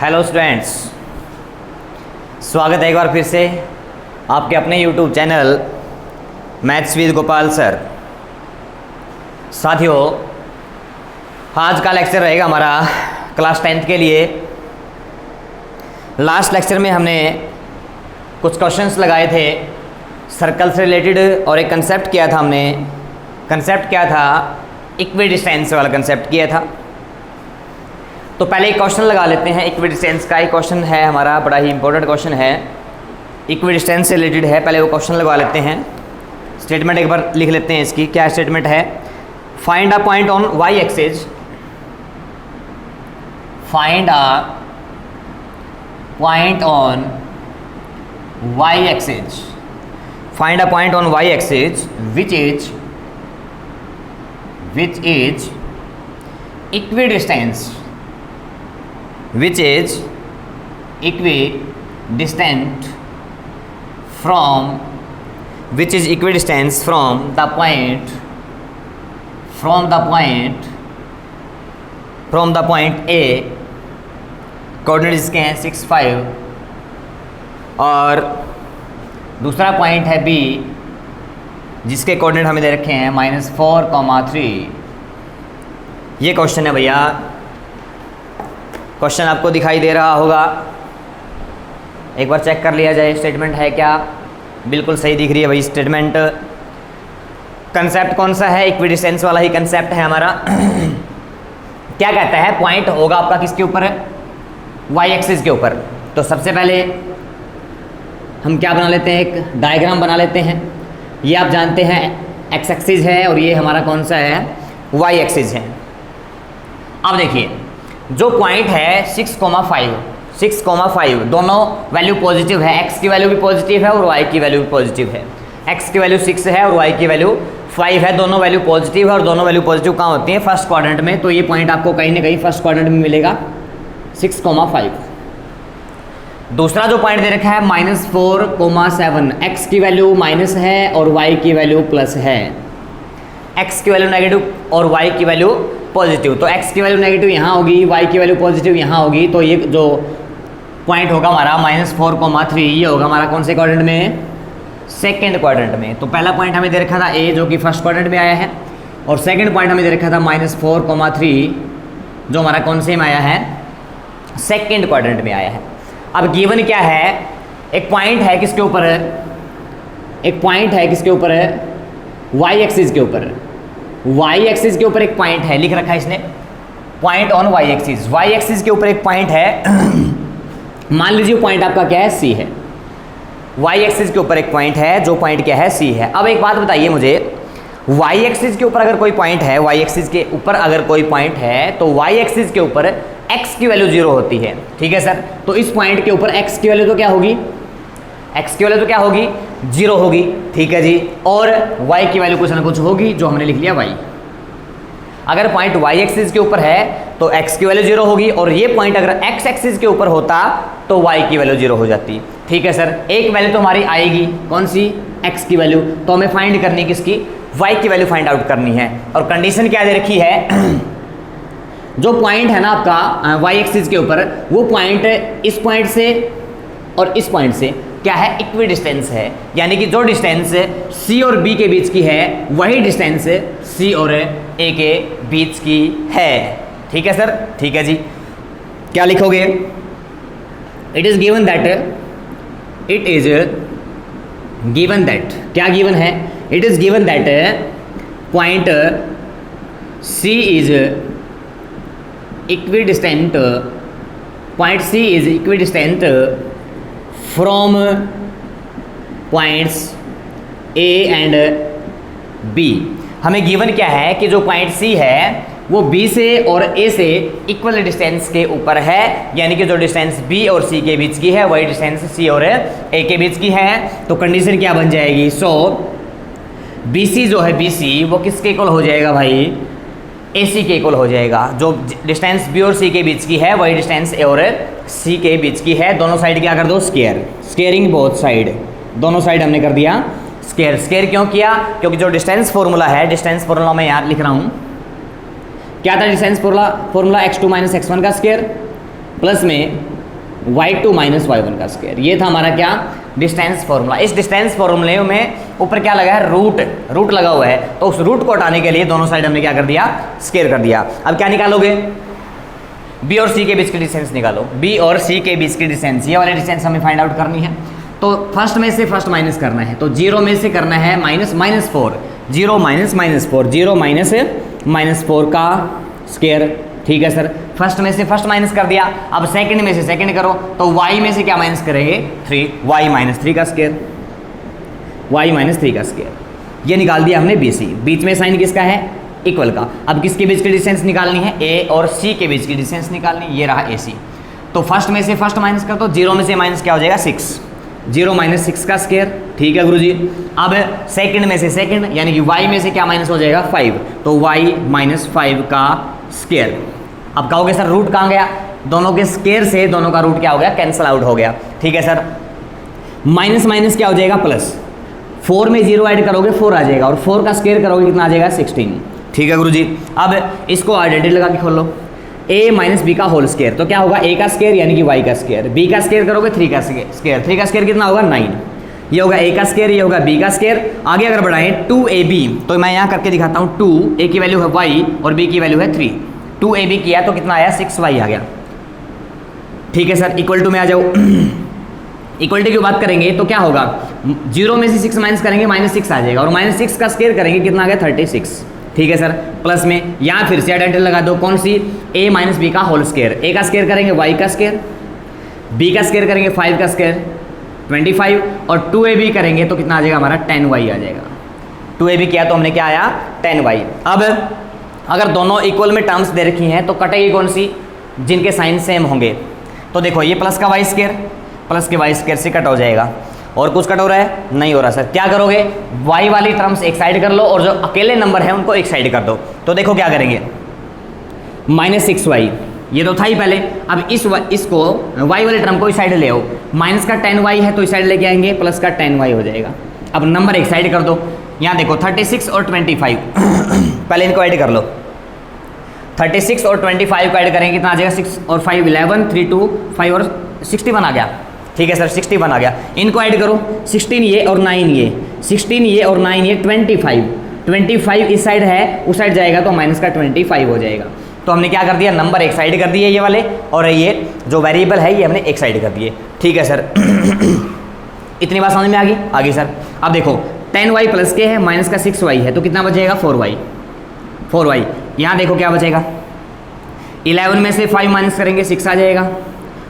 Hello students, स्वागत है एक बार फिर से आपके अपने YouTube channel maths with Gopal sir. साथियों, आज का लेक्चर रहेगा हमारा क्लास 10th के लिए। लास्ट लेक्चर में हमने कुछ क्वेश्चंस लगाए थे सर्कल से रिलेटेड और एक कंसेप्ट किया था हमने। कंसेप्ट क्या था? इक्वी डिस्टेंस वाला कंसेप्ट किया था। तो पहले एक क्वेश्चन लगा लेते हैं इक्वी डिस्टेंस का। एक क्वेश्चन है हमारा, बड़ा ही इंपॉर्टेंट क्वेश्चन है, इक्वी डिस्टेंस से रिलेटेड है। पहले वो क्वेश्चन लगा लेते हैं। स्टेटमेंट एक बार लिख लेते हैं इसकी। क्या स्टेटमेंट है? Find a point on Y axis, find a point on Y axis, find a point on Y axis which is equidistant, which is equidistant from, which is equidistant from the point, from the point A, coordinate इसके हैं 6, 5, और दूसरा point है B जिसके coordinate हमें दे रखे हैं -4, 3। ये क्वेश्चन है भैया। क्वेश्चन आपको दिखाई दे रहा होगा, एक बार चेक कर लिया जाए स्टेटमेंट है क्या। बिल्कुल सही दिख रही है भाई स्टेटमेंट। कंसेप्ट कौन सा है? इक्विडिस्टेंस वाला ही कंसेप्ट है हमारा। क्या कहता है? पॉइंट होगा आपका किसके ऊपर है? वाई एक्सिस के ऊपर। तो सबसे पहले हम क्या बना लेते हैं, एक डायग्राम बना लेते हैं। ये आप जानते हैं एक्स एक्सिस है और ये हमारा कौन सा है? वाई एक्सिस है। अब देखिए, जो पॉइंट है 6,5 दोनों वैल्यू पॉजिटिव है। एक्स की वैल्यू भी पॉजिटिव है और वाई की वैल्यू भी पॉजिटिव है। एक्स की वैल्यू 6 है और वाई की वैल्यू 5 है। दोनों वैल्यू पॉजिटिव है और दोनों वैल्यू पॉजिटिव कहाँ होती है? फर्स्ट क्वाड्रेंट में। तो ये पॉइंट आपको कहीं ना कहीं फर्स्ट क्वाड्रेंट में मिलेगा 6,5। दूसरा जो पॉइंट दे रखा है -4,7, एक्स की वैल्यू माइनस है और वाई की वैल्यू प्लस है। एक्स की वैल्यू नेगेटिव और वाई की वैल्यू पॉजिटिव। तो एक्स की वैल्यू नेगेटिव यहाँ होगी, वाई की वैल्यू पॉजिटिव यहाँ होगी। तो ये जो पॉइंट होगा हमारा -4,3, ये होगा हमारा कौन से क्वाड्रेंट में? सेकेंड क्वाड्रेंट में। तो पहला पॉइंट हमें दे रखा था ए, जो कि फर्स्ट क्वाड्रेंट में आया है, और सेकेंड पॉइंट हमें दे रखा था -4,3, जो हमारा कौन से में आया है? सेकेंड क्वाड्रेंट में आया है। अब गिवन क्या है? एक पॉइंट है किसके ऊपर है? एक पॉइंट है किसके ऊपर है? वाई एक्सिस के ऊपर। वाई एक्सिस के ऊपर एक पॉइंट है, लिख रखा है इसने point on Y axis. Y axis के ऊपर एक पॉइंट है। मान लीजिए पॉइंट आपका क्या है? सी है। वाई एक्सिस के ऊपर एक पॉइंट है, जो पॉइंट क्या है? सी है। अब एक बात बताइए मुझे, वाई एक्सिस के ऊपर अगर कोई पॉइंट है, वाई एक्सिस के ऊपर अगर कोई पॉइंट है, तो वाई एक्सिस के ऊपर x की वैल्यू 0 होती है। ठीक है सर? तो इस पॉइंट के ऊपर x की वैल्यू तो क्या होगी? x की वैल्यू तो क्या होगी? 0 होगी। ठीक है जी। और y की वैल्यू कुछ ना कुछ होगी, जो हमने लिख लिया y। अगर पॉइंट y एक्सिस के ऊपर है तो x की वैल्यू 0 होगी, और ये पॉइंट अगर x एक्सिस के ऊपर होता तो y की वैल्यू 0 हो जाती। ठीक है सर? एक वैल्यू तो हमारी आएगी, कौन सी? x की वैल्यू। तो हमें फाइंड करनी किसकी? y की वैल्यू फाइंड आउट करनी है। और कंडीशन क्या दे रखी है? जो पॉइंट है ना आपका वाई एक्सिस के ऊपर, वो पॉइंट इस पॉइंट से और इस पॉइंट से क्या है? इक्वी डिस्टेंस है। यानी कि जो डिस्टेंस सी और बी के बीच की है, वही डिस्टेंस सी और ए के बीच की है। ठीक है सर? ठीक है जी। क्या लिखोगे? It is given that, it is given that, क्या गिवन है? It is given that point C is equidistant, point C is equidistant from points A and B। हमें गिवन क्या है कि जो पॉइंट C है वो B से और A से इक्वल डिस्टेंस के ऊपर है। यानी कि जो डिस्टेंस B और C के बीच की है, वही डिस्टेंस C और A के बीच की है। तो कंडीशन क्या बन जाएगी? सो BC जो है, BC वो किसके इक्वल हो जाएगा भाई? AC के इक्वल हो जाएगा। जो डिस्टेंस B और C के बीच की है, वही डिस्टेंस A और C के बीच की है। दोनों साइड क्या कर दो? Square, squaring both side. दोनों साइड हमने कर दिया स्क्वायर। स्क्वायर क्यों किया? क्योंकि जो डिस्टेंस फॉर्मूला है, डिस्टेंस फॉर्मूला मैं यहाँ लिख रहा हूँ, क्या था डिस्टेंस फॉर्मूला? x2 - x1 का स्क्वायर प्लस में y2 माइनस y1 का स्क्वायर। ये था हमारा क्या, डिस्टेंस फॉर्मूला। इस डिस्टेंस फॉर्मूले में ऊपर क्या लगा है, रूट लगा हुआ है, तो उस रूट को हटाने के लिए दोनों साइड हमने क्या कर दिया, स्क्वायर कर दिया। अब क्या निकालोगे, बी और सी के बीच की डिस्टेंस निकालो, बी और सी के बीच की डिस्टेंस, ये वाली डिस्टेंस हमें फाइंड आउट करनी है। तो फर्स्ट में से फर्स्ट माइनस करना है, तो 0 में से करना है -4, 0 -4, 0 -4 का स्क्वायर। ठीक है सर, फर्स्ट में से फर्स्ट माइनस कर दिया। अब सेकंड में से सेकंड करो, तो y में से क्या माइनस करेंगे, 3, y -3 का स्क्वायर, y -3 का स्क्वायर। ये निकाल दिया हमने BC। बीच में साइन किसका है, इक्वल का। अब किसके बीच की डिस्टेंस निकालनी है, A और C के बीच की डिस्टेंस निकालनी, ये रहा AC। तो फर्स्ट में से फर्स्ट माइनस कर दो, 0 में से माइनस क्या हो जाएगा, 6, 0 -6 का स्क्वायर। ठीक है गुरुजी। अब सेकंड में से सेकंड, यानी कि y में से क्या माइनस हो जाएगा, 5, तो y -5 का स्क्वायर। अब कहोगे सर रूट कहाँ गया, दोनों के स्क्वायर से दोनों का रूट क्या हो गया, कैंसल आउट हो गया। ठीक है सर, माइनस माइनस क्या हो जाएगा, प्लस, 4 में 0 ऐड करोगे 4 आ जाएगा, और 4 का स्क्वायर करोगे कितना आ जाएगा, 16। ठीक है गुरुजी। अब इसको आइडेंटिटी लगा के खोलो, a - b का होल स्क्वायर, तो क्या होगा, a का स्क्वायर यानी कि y का स्क्वायर, b का स्क्वायर करोगे 3 का स्क्वायर, 3 का स्क्वायर कितना होगा, 9। ये होगा a का स्क्वायर, ये होगा b का स्क्वायर। आगे अगर बढ़ाएं 2ab, तो मैं यहाँ करके दिखाता हूँ, 2a की वैल्यू है y और b की वैल्यू है 3, 2ab किया तो कितना आया, 6y आ गया। ठीक है सर, इक्वल टू में आ जाओ। इक्वलिटी की बात करेंगे तो क्या होगा, 0 में से 6 माइनस करेंगे, -6 आ जाएगा, और -6 का स्क्वायर करेंगे कितना आ गया, 36। ठीक है सर, प्लस में यहाँ फिर से आइडेंटिटी लगा दो, कौन सी, a - b का होल स्क्वायर, a का स्क्वायर करेंगे y का स्क्वायर, b का स्क्वायर करेंगे 5 का स्क्वायर 25, और 2ab करेंगे तो कितना आ जाएगा हमारा, 10y आ जाएगा। 2ab किया तो हमने क्या आया, 10y। अब अगर दोनों इक्वल में टर्म्स दे रखी हैं तो कटेगी कौन सी, जिनके साइन सेम होंगे। तो देखो ये प्लस का वाई स्क्वायर, प्लस के वाई स्क्वायर से कट हो जाएगा, और कुछ कट हो रहा है, नहीं हो रहा सर। क्या करोगे, y वाली टर्म्स एक साइड कर लो, और जो अकेले नंबर है उनको एक साइड कर दो। तो देखो क्या करेंगे, -6y, ये तो था ही पहले। अब इसको y वाले टर्म को इस साइड ले आओ, माइनस का 10y है तो इस साइड लेके आएंगे, प्लस का 10y हो जाएगा। अब नंबर एक साइड कर दो, यहाँ देखो 36 और 25 पहले इनको ऐड कर लो, 36 और 25 को ऐड करेंगे कितना आ जाएगा, 6 और 5 11, 3 2 5 और 61 आ गया। ठीक है सर, 61 आ गया। इनको ऐड करो, 16 ये और 9 ये, 16 ये और 9 ये, 25 इस साइड है, उस साइड जाएगा तो माइनस का 25 हो जाएगा। तो हमने क्या कर दिया, नंबर एक साइड कर दिए ये वाले, और ये जो वेरिएबल है ये हमने एक साइड कर दिए। ठीक है सर, इतनी बात समझ में आ गई, आगे सर। अब देखो 10y प्लस के है, माइनस का 6y है, तो कितना बचेगा, 4y। यहाँ देखो क्या बचेगा, 11 में से 5 माइनस करेंगे 6 आ जाएगा,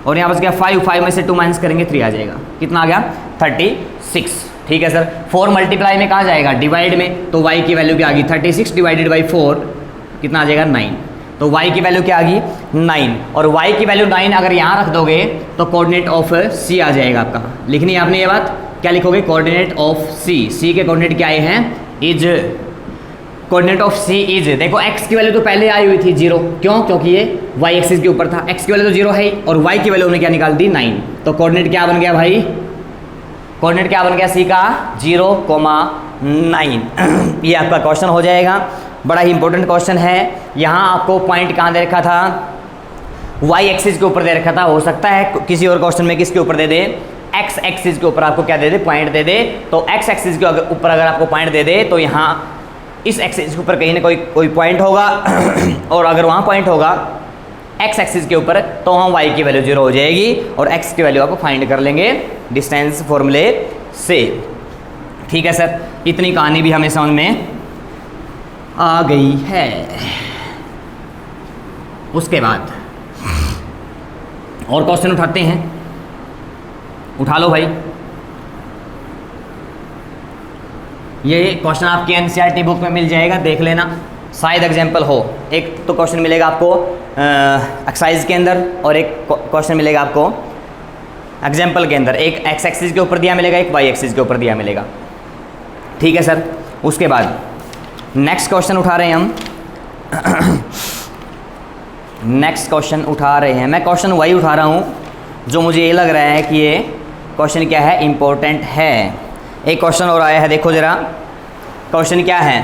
और यहाँ बच गया 5 में से 2 माइनस करेंगे 3 आ जाएगा, कितना आ गया, 36। ठीक है सर, 4 मल्टीप्लाई में कहाँ जाएगा, डिवाइड में, तो y की वैल्यू क्या आ गई, 36 डिवाइडेड बाई 4 कितना आ जाएगा, 9। तो y की वैल्यू क्या आ गई, 9, और y की वैल्यू 9 अगर यहाँ रख दोगे तो कोऑर्डिनेट ऑफ c आ जाएगा आपका। लिखनी है आपने ये बात, क्या लिखोगे, कोऑर्डिनेट ऑफ c के कोऑर्डिनेट क्या आए हैं, is, coordinate of c is, देखो x की वैल्यू तो पहले आई हुई थी 0, क्यों, क्योंकि ये y एक्सिस के ऊपर था, x की वैल्यू तो 0 है, और y की वैल्यू हमने क्या निकाल दी, 9। तो कोऑर्डिनेट क्या बन गया भाई, कोऑर्डिनेट क्या बन गया c का, 0,9। ये आपका क्वेश्चन हो जाएगा, बड़ा ही इंपॉर्टेंट क्वेश्चन है। यहाँ आपको पॉइंट कहाँ दे रखा था, y एक्सिस के ऊपर दे रखा था, हो सकता है किसी और क्वेश्चन में किसके ऊपर दे दे, x एक्सिस के ऊपर आपको क्या दे दे, पॉइंट दे दे। तो x एक्सिस के ऊपर अगर आपको पॉइंट दे दे तो यहाँ इस एक्सिस के ऊपर कहीं ना कोई पॉइंट होगा, और अगर वहाँ पॉइंट होगा x एक्सिस के ऊपर तो वहाँ y की वैल्यू 0 हो जाएगी, और x की वैल्यू आप फाइंड कर लेंगे डिस्टेंस फॉर्मूले से। ठीक है सर, इतनी कहानी भी हमें समझ में आ गई है। उसके बाद और क्वेश्चन उठाते हैं, उठा लो भाई। ये क्वेश्चन आपके एनसीईआरटी बुक में मिल जाएगा, देख लेना, शायद एग्जाम्पल हो। एक तो क्वेश्चन मिलेगा आपको एक्सरसाइज के अंदर, और एक क्वेश्चन मिलेगा आपको एग्जाम्पल के अंदर। एक एक्स एक्सिस के ऊपर दिया मिलेगा, एक वाई एक्सिस के ऊपर दिया मिलेगा। ठीक है सर, उसके बाद नेक्स्ट क्वेश्चन उठा रहे हैं हम। नेक्स्ट क्वेश्चन उठा रहे हैं, मैं क्वेश्चन वही उठा रहा हूँ जो मुझे ये लग रहा है कि ये क्वेश्चन क्या है, इम्पोर्टेंट है। एक क्वेश्चन और आया है, देखो ज़रा क्वेश्चन क्या है।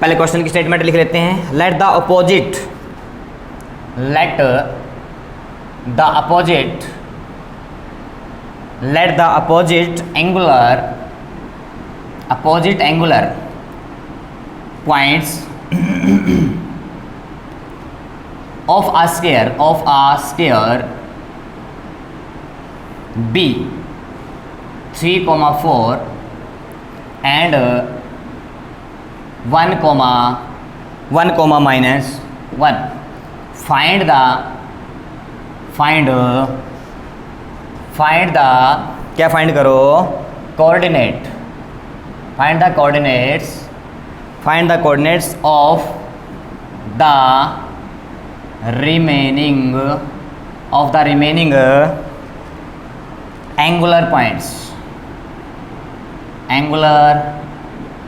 पहले क्वेश्चन की स्टेटमेंट लिख लेते हैं। Let the opposite, let the opposite angular points of a sphere B 3, 4 and 1, minus 1. Find the क्या फाइंड करो? Coordinate. Find the coordinates of the remaining angular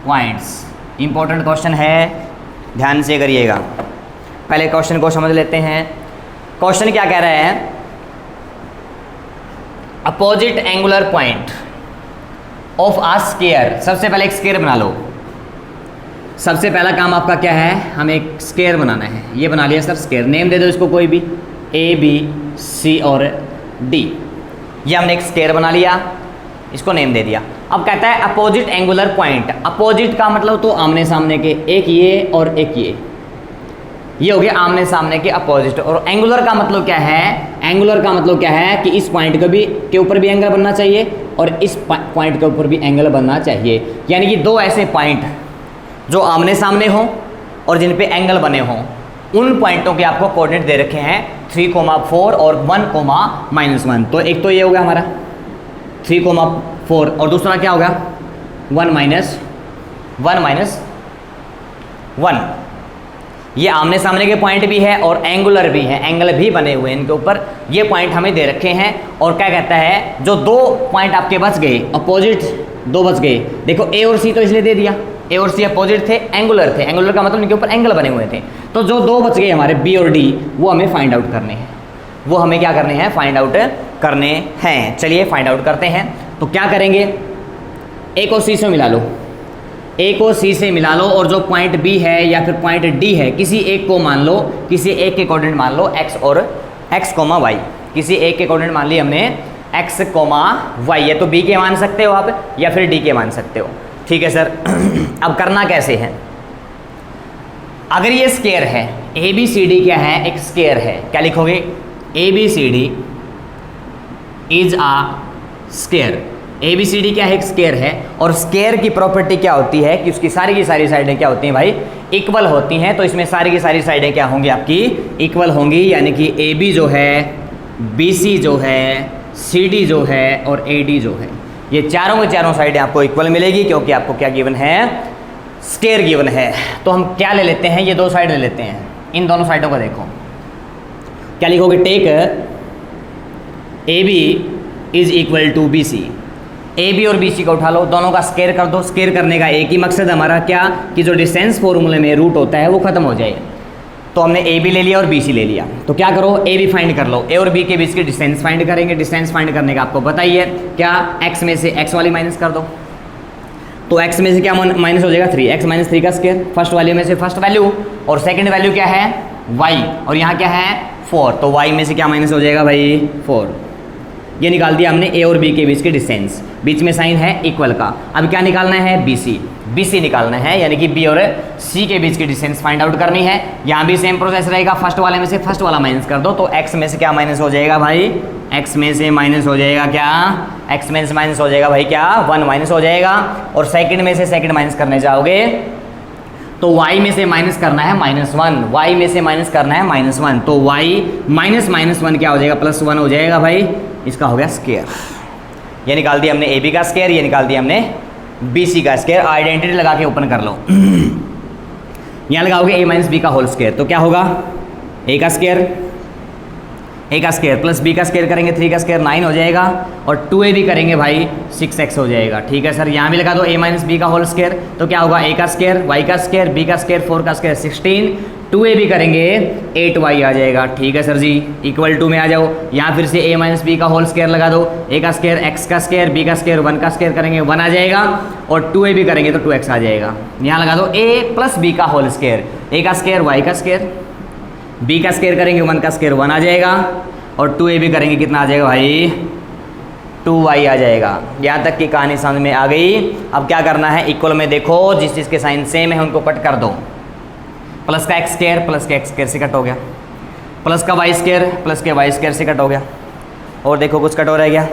points. Important question है, ध्यान से करिएगा. पहले क्वेश्चन को समझ लेते हैं. क्वेश्चन क्या कह रहा है? Opposite angular point of a square. सबसे पहले एक स्केयर बना लो. सबसे पहला काम आपका क्या है? हमें एक स्केयर बनाना है. ये बना लिया सर स्केयर. नेम दे दो इसको कोई भी, ए बी सी और डी. ये हमने एक स्केयर बना लिया, इसको नेम दे दिया. अब कहता है अपोजिट एंगुलर पॉइंट. अपोजिट का मतलब तो आमने सामने के, एक ये और एक ये हो गया आमने सामने के अपोजिट. और एंगुलर का मतलब क्या है? एंगुलर का मतलब क्या है कि इस पॉइंट के ऊपर भी एंगल बनना चाहिए और इस पॉइंट के ऊपर भी एंगल बनना चाहिए. यानी कि दो ऐसे पॉइंट जो आमने सामने हों और जिन पे एंगल बने हों, उन पॉइंटों के आपको कोऑर्डिनेट दे रखे हैं 3, 4 और 1, -1. तो एक तो ये हो गया हमारा 3, 4 और दूसरा क्या हो गया 1, -1. ये आमने सामने के पॉइंट भी है और एंगुलर भी है, एंगल भी बने हुए हैं इनके ऊपर. ये पॉइंट हमें दे रखे हैं. और क्या कहता है, जो दो पॉइंट आपके बच गए, अपोजिट दो बच गए. देखो ए और सी तो इसलिए दे दिया, ए और सी अपोजिट थे, एंगुलर थे. एंगुलर का मतलब इनके ऊपर एंगल बने हुए थे. तो जो दो बच गए हमारे बी और डी, वो हमें फाइंड आउट करने हैं. वो हमें क्या करने हैं? फाइंड आउट करने हैं. चलिए फाइंड आउट करते हैं. तो क्या करेंगे? ए को सी से मिला लो, ए को सी से मिला लो और जो पॉइंट बी है या फिर पॉइंट डी है, किसी एक को मान लो, किसी एक के कोऑर्डिनेट मान लो एक्स और एक्स, वाई. किसी एक के कोऑर्डिनेट मान लिए हमने एक्स, वाई. या तो बी के मान सकते हो आप या फिर डी के मान सकते हो. ठीक है सर. अब करना कैसे है? अगर ये स्केयर है, ए बी सी डी क्या है? एक स्केयर है. क्या लिखोगे? A B C D is a square. A B C D क्या है? एक स्केयर है. और स्केयर की प्रॉपर्टी क्या होती है कि उसकी सारी की सारी साइडें क्या होती हैं भाई? इक्वल होती हैं. तो इसमें सारी की सारी साइडें क्या होंगी? आपकी इक्वल होंगी. यानी कि ए बी जो है, बी सी जो है, सी डी जो है और ए डी जो है, ये चारों के चारों साइडें आपको इक्वल मिलेगी. क्योंकि आपको क्या गिवन है? स्केयर गिवन है. तो हम क्या ले लेते हैं? ये दो साइड ले लेते हैं. इन दोनों साइडों को देखो, क्या लिखोगे? Take A B is equal to B C. A B और बी सी को उठा लो, दोनों का स्केयर कर दो. स्केयर करने का एक ही मकसद हमारा क्या, कि जो डिस्टेंस फॉर्मूले में रूट होता है वो खत्म हो जाए. तो हमने ए बी ले लिया और बी सी ले लिया. तो क्या करो? ए बी फाइंड कर लो. ए और बी के बीच की डिस्टेंस फाइंड करेंगे. डिस्टेंस फाइंड करने का आपको पता ही है क्या, एक्स में से एक्स वाली माइनस कर दो. तो एक्स में से क्या माइनस हो जाएगा? 3x - 3 का स्केयर. फर्स्ट वैल्यू में से फर्स्ट वैल्यू और सेकंड वैल्यू क्या है? y. और यहाँ क्या है? 4. तो y में से क्या माइनस हो जाएगा भाई? 4. ये निकाल दिया हमने ए और बी के बीच की डिस्टेंस. बीच में साइन है इक्वल का. अब क्या निकालना है? बी सी निकालना है. यानी कि बी और सी के बीच की डिस्टेंस फाइंड आउट करनी है. यहाँ भी सेम प्रोसेस रहेगा. फर्स्ट वाले में से फर्स्ट वाला माइनस कर दो. तो एक्स में से क्या माइनस हो जाएगा भाई? एक्स में से माइनस हो जाएगा क्या? एक्स में से माइनस हो जाएगा भाई क्या? 1 माइनस हो जाएगा. और सेकंड में से सेकंड माइनस करने जाओगे तो y में से माइनस करना है -1. y में से माइनस करना है -1. तो y -1 क्या हो जाएगा? +1 हो जाएगा भाई. इसका हो गया स्केयर. ये निकाल दिया हमने ए बी का स्केयर, ये निकाल दिया हमने बी सी का स्केयर. आइडेंटिटी लगा के ओपन कर लो. यहाँ लगाओगे a - b का होल स्केयर. तो क्या होगा? a का स्केयर प्लस b का स्केयर करेंगे 3 का स्केयर 9 हो जाएगा. और 2ab करेंगे भाई 6x हो जाएगा. ठीक है सर. यहाँ भी लगा दो a - b का होल स्केयर. तो क्या होगा? a का स्केयर, y का स्केयर, b का स्केयर, 4 का स्केयर 16. 2ab करेंगे 8y आ जाएगा. ठीक है सर जी. इक्वल टू में आ जाओ. यहाँ फिर से a - b का होल स्केयर लगा दो. a का स्केयर, x का स्केयर, b का स्केयर, 1 का स्केयर करेंगे 1 आ जाएगा. और 2ab करेंगे तो 2x आ जाएगा. यहाँ लगा दो a + b का होल स्केयर. a का स्केयर, y का स्केयर, b का स्केयर करेंगे 1 का स्केयर 1 आ जाएगा. और 2ab करेंगे कितना आ जाएगा भाई 2y आ जाएगा। यहाँ तक की कहानी समझ में आ गई। अब क्या करना है, इक्वल में देखो जिस चीज़ के साइन सेम है उनको कट कर दो। प्लस का एक्स स्क्वायर से कट हो गया, प्लस का वाई स्क्वायर प्लस के वाई स्क्वायर से कट हो गया। और देखो कुछ कट हो रहा है क्या,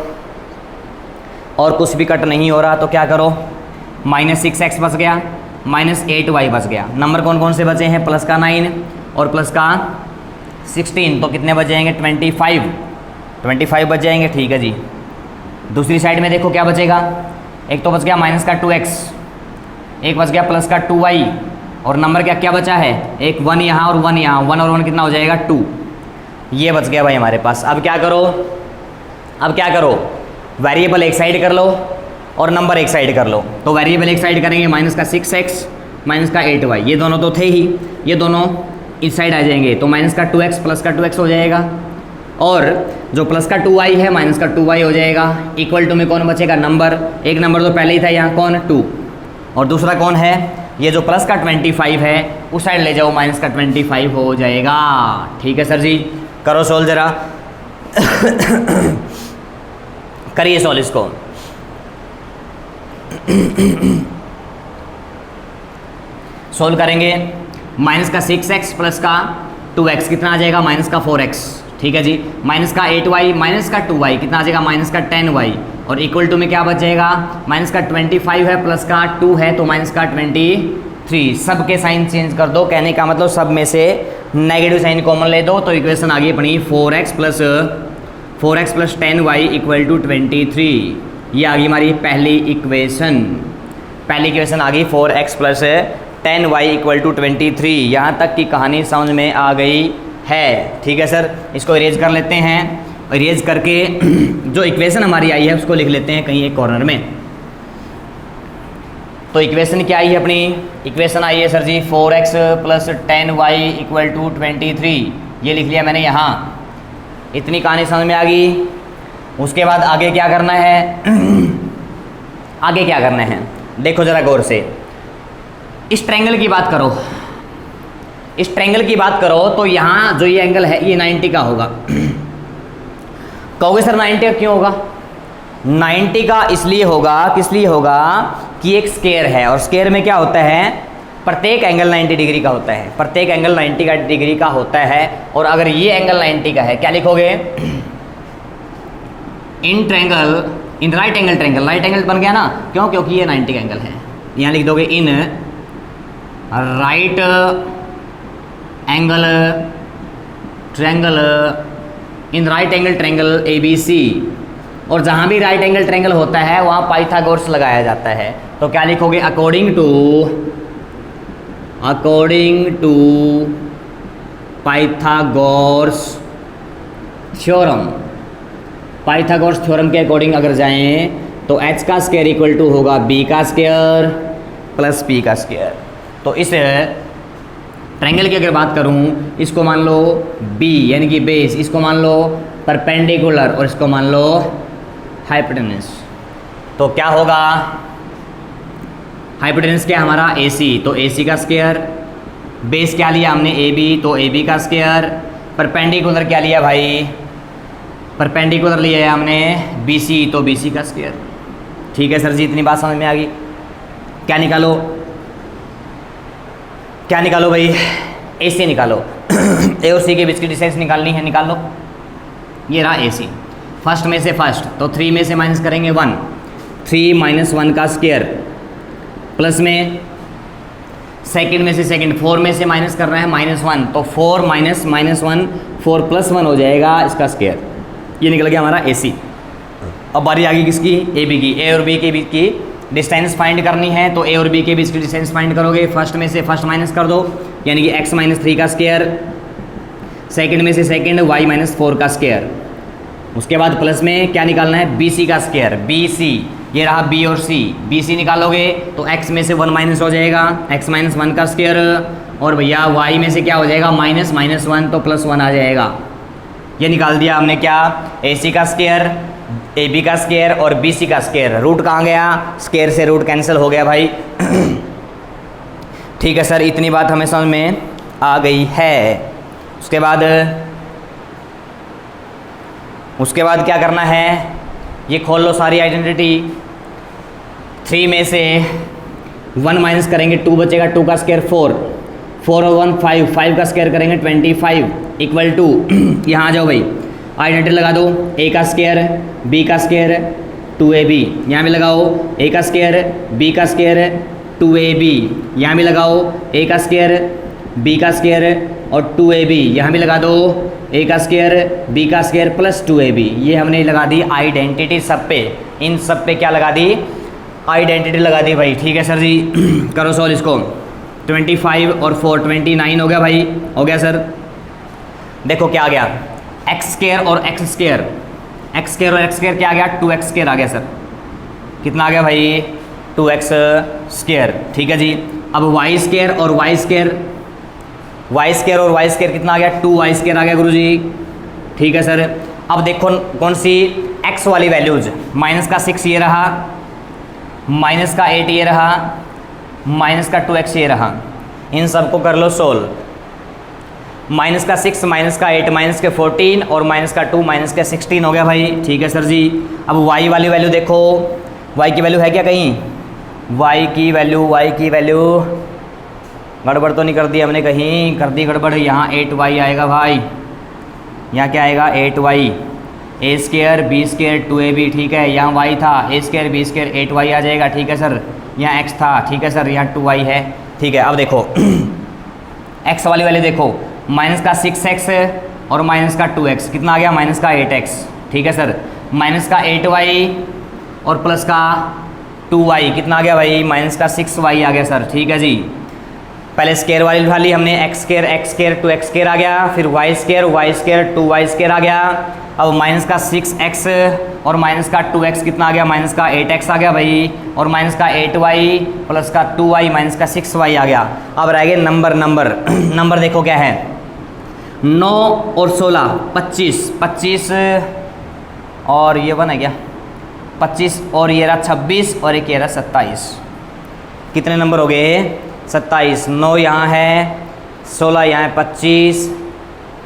और कुछ भी कट नहीं हो रहा तो क्या करो, -6x बच गया, -8y बच गया। नंबर कौन कौन से बचे हैं, प्लस का 9 और प्लस का 16, तो कितने बच जाएंगे 25 बच जाएंगे। ठीक है जी। दूसरी साइड में देखो क्या बचेगा, एक तो बच गया माइनस का 2x, एक बच गया प्लस का 2y, और नंबर क्या क्या बचा है, एक 1 यहाँ और 1 यहाँ, 1 और 1 कितना हो जाएगा 2। ये बच गया भाई हमारे पास। अब क्या करो, वेरिएबल एक साइड कर लो और नंबर एक साइड कर लो। तो वेरिएबल एक साइड करेंगे माइनस का 6x माइनस का 8y, ये दोनों तो थे ही, ये दोनों इस साइड आ जाएंगे, तो माइनस का 2x प्लस का 2x हो जाएगा, और जो प्लस का 2y है माइनस का 2y हो जाएगा। इक्वल टू में कौन बचेगा, नंबर, एक नंबर तो पहले ही था यहाँ, कौन 2, और दूसरा कौन है, ये जो प्लस का 25 है उस साइड ले जाओ, माइनस का 25 हो जाएगा। ठीक है सर जी, करो सोल्व जरा करिए सोल्व इसको। सोल्व करेंगे, माइनस का 6x प्लस का 2x कितना आ जाएगा, माइनस का 4x। ठीक है जी। माइनस का 8y माइनस का 2y कितना आ जाएगा, माइनस का 10y, और इक्वल टू में क्या बच जाएगा, माइनस का 25 है प्लस का 2 है तो माइनस का 23। सब के साइन चेंज कर दो, कहने का मतलब सब में से नेगेटिव साइन कॉमन ले दो, तो इक्वेशन आ गई अपनी 4x plus 10y equal to 23। ये आ गई हमारी पहली इक्वेशन आ गई 4x plus 10y equal to 23। यहाँ तक की कहानी समझ में आ गई है। ठीक है सर, इसको इरेज कर लेते हैं, इरेज करके जो इक्वेशन हमारी आई है उसको लिख लेते हैं कहीं एक कॉर्नर में। तो इक्वेशन क्या आई है अपनी, इक्वेशन आई है sir ji 4x plus 10y equal to 23, ये लिख लिया मैंने यहाँ। इतनी कहानी समझ में आ गई। उसके बाद आगे क्या करना है आगे क्या करना है देखो ज़रा गौर से। इस ट्रायंगल की बात करो, इस ट्रायंगल की बात करो तो यहाँ जो ये एंगल है ये 90 का होगा। कहोगे सर 90 का क्यों होगा, 90 का इसलिए होगा, किस लिए होगा कि एक स्क्वायर है, और स्क्वायर में क्या होता है, प्रत्येक एंगल 90 डिग्री का होता है, प्रत्येक एंगल 90 डिग्री का होता है। और अगर ये एंगल 90 का है, क्या लिखोगे, in triangle, in right angle triangle, right angle बन गया ना, क्यों, क्योंकि ये 90 का एंगल है। यहाँ लिख दोगे in right angle triangle, in right angle triangle ABC, और जहाँ भी राइट एंगल ट्रायंगल होता है वहाँ पाइथागोरस लगाया जाता है। तो क्या लिखोगे, according to Pythagoras theorem, Pythagoras theorem के अकॉर्डिंग अगर जाएं तो h का स्क्वायर इक्वल टू होगा b का स्क्वायर प्लस p का स्क्वायर। तो इस ट्रायंगल की अगर बात करूं, इसको मान लो b यानी कि बेस, इसको मान लो परपेंडिकुलर और इसको मान लो हाइपोटेनस। तो क्या होगा, हाइपोटेनस क्या हमारा AC, तो AC का स्क्वायर, बेस क्या लिया हमने AB, तो AB का स्क्वायर, परपेंडिकुलर क्या लिया भाई, परपेंडिकुलर लिया है हमने BC, तो BC का स्क्वायर। ठीक है सर जी, इतनी बात समझ में आ गई। क्या निकालो, क्या निकालो भाई, AC निकालो A और C के बीच की डिस्टेंस निकालनी है, निकाल लो। ये रहा AC, फर्स्ट में से फर्स्ट, तो 3 में से माइनस करेंगे 1, 3 माइनस 1 का स्क्वायर, प्लस में सेकंड में से सेकंड, 4 में से माइनस कर रहा है -1, तो 4 माइनस -1 4 प्लस 1 हो जाएगा इसका स्क्वायर। ये निकल गया हमारा AC। अब बारी आ गई किसकी, AB की। A और B के बीच की डिस्टेंस फाइंड करनी है, तो A और B के बीच की डिस्टेंस फाइंड करोगे, फर्स्ट में से फर्स्ट माइनस कर दो, यानी कि x माइनस 3 का स्क्वायर, सेकंड में से सेकंड y माइनस 4 का स्क्वायर। उसके बाद प्लस में क्या निकालना है, BC का स्क्वायर, BC, ये रहा B और C, BC निकालोगे तो x में से 1 माइनस हो जाएगा, x माइनस 1 का स्क्वायर, और भैया y में से क्या हो जाएगा, माइनस 1 तो प्लस 1 आ जाएगा। ये निकाल दिया हमने क्या, AC का स्क्वायर, AB का स्क्वायर और BC का स्क्वायर। रूट कहाँ गया, स्क्वायर से रूट कैंसिल हो गया भाई। ठीक है सर, इतनी बात हमें समझ में आ गई है। उसके बाद उसके बाद क्या करना है, ये खोल लो सारी आइडेंटिटी। 3 में से 1 माइनस करेंगे 2 बचेगा, 2 का स्क्वायर 4, 4 और 1 5, 5 का स्क्वायर करेंगे 25 इक्वल टू यहाँ आ जाओ भाई, आइडेंटिटी लगा दो, a का स्क्वायर b का स्क्वायर 2ab, यहाँ भी लगाओ a का स्क्वायर b का स्क्वायर 2ab, यहाँ भी लगाओ a का स्क्वायर b का स्क्वायर और 2ab, यहाँ भी लगा दो a का स्क्वायर b का स्क्वायर प्लस 2ab। ये हमने लगा दी आइडेंटिटी सब पे, इन सब पे क्या लगा दी, आइडेंटिटी लगा दी भाई। ठीक है सर जी, करो सॉल्व इसको। 25 और 4 29 हो गया भाई, हो गया सर। देखो क्या आ गया, एक्स स्क्वायर और एक्स स्क्वायर, एक्स स्क्वायर और एक्स स्क्वायर क्या आ गया, 2x स्क्वायर आ गया सर। कितना आ गया भाई, 2x स्क्वायर। ठीक है जी, अब वाई स्क्वायर और वाई स्क्वायर, वाई स्क्वायर और वाई स्क्वायर कितना आ गया, 2y स्क्वायर आ गया गुरु जी। ठीक है सर, अब देखो कौन सी x वाली वैल्यूज, माइनस का 6 ये रहा, माइनस का 8 ये रहा, माइनस का 2x ये रहा, इन सबको कर लो सोल्व। माइनस का 6, माइनस का 8, माइनस के 14 और माइनस का 2, माइनस का 16 हो गया भाई। ठीक है सर जी, अब y वाली वैल्यू देखो, y की वैल्यू है क्या कहीं, y की वैल्यू गड़बड़ तो नहीं कर दी हमने कहीं, कर दी गड़बड़, यहाँ 8y आएगा भाई, यहाँ क्या आएगा 8y, a square b square 2ab। ठीक है, यहाँ y था a square b square 8y आ जाएगा। ठीक है सर, यहाँ x था। ठीक है सर, यहाँ 2y है। ठीक है, अब देखो x वाली वैल्यू देखो, माइनस का 6x और माइनस का 2x कितना आ गया, माइनस का 8x। ठीक है सर, माइनस का 8y और प्लस का 2y कितना आ गया भाई, माइनस का 6y आ गया सर। ठीक है जी, पहले स्क्वायर वाली उठा ली हमने, x स्क्वायर 2x स्क्वायर आ गया, फिर y स्क्वायर 2y स्क्वायर आ गया। अब माइनस का 6x और माइनस का 2x कितना आ गया, माइनस का 8x आ गया भाई, और माइनस का 8y प्लस का 2y माइनस का 6y आ गया। अब रह गए नंबर देखो क्या है, 9 और 16 25 और ये 1 है क्या, 25 और ये रहा 26 और एक ये रहा 27, कितने नंबर हो गए 27। 9 यहाँ है, 16 यहाँ है, 25